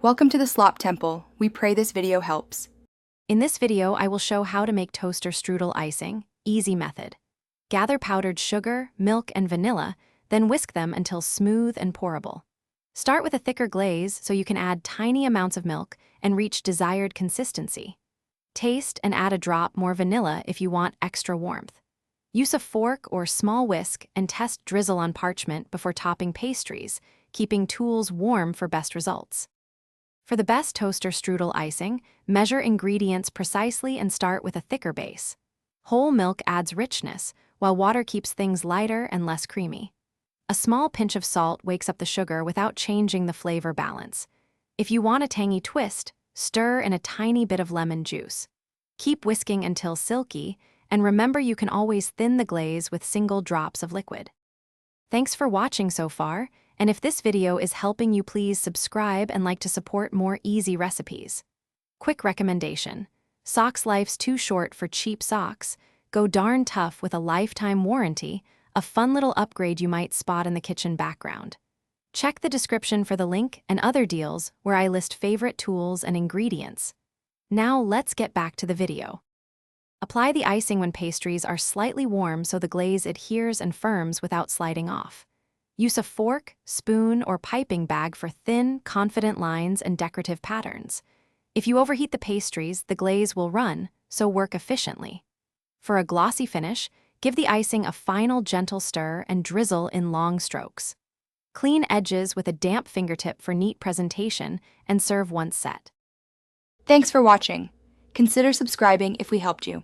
Welcome to the Slop Temple. We pray this video helps. In this video, I will show how to make toaster strudel icing, easy method. Gather powdered sugar, milk, and vanilla, then whisk them until smooth and pourable. Start with a thicker glaze so you can add tiny amounts of milk and reach desired consistency. Taste and add a drop more vanilla if you want extra warmth. Use a fork or small whisk and test drizzle on parchment before topping pastries, keeping tools warm for best results. For the best toaster strudel icing, measure ingredients precisely and start with a thicker base. Whole milk adds richness, while water keeps things lighter and less creamy. A small pinch of salt wakes up the sugar without changing the flavor balance. If you want a tangy twist, stir in a tiny bit of lemon juice. Keep whisking until silky, and remember you can always thin the glaze with single drops of liquid. Thanks for watching so far, and if this video is helping you, please subscribe and like to support more easy recipes. Quick recommendation: socks life's too short for cheap socks. Go darn tough with a lifetime warranty, a fun little upgrade you might spot in the kitchen background. Check the description for the link and other deals where I list favorite tools and ingredients. Now let's get back to the video. Apply the icing when pastries are slightly warm so the glaze adheres and firms without sliding off. Use a fork, spoon, or piping bag for thin, confident lines and decorative patterns. If you overheat the pastries, the glaze will run, so work efficiently. For a glossy finish, give the icing a final gentle stir and drizzle in long strokes. Clean edges with a damp fingertip for neat presentation and serve once set. Thanks for watching. Consider subscribing if we helped you.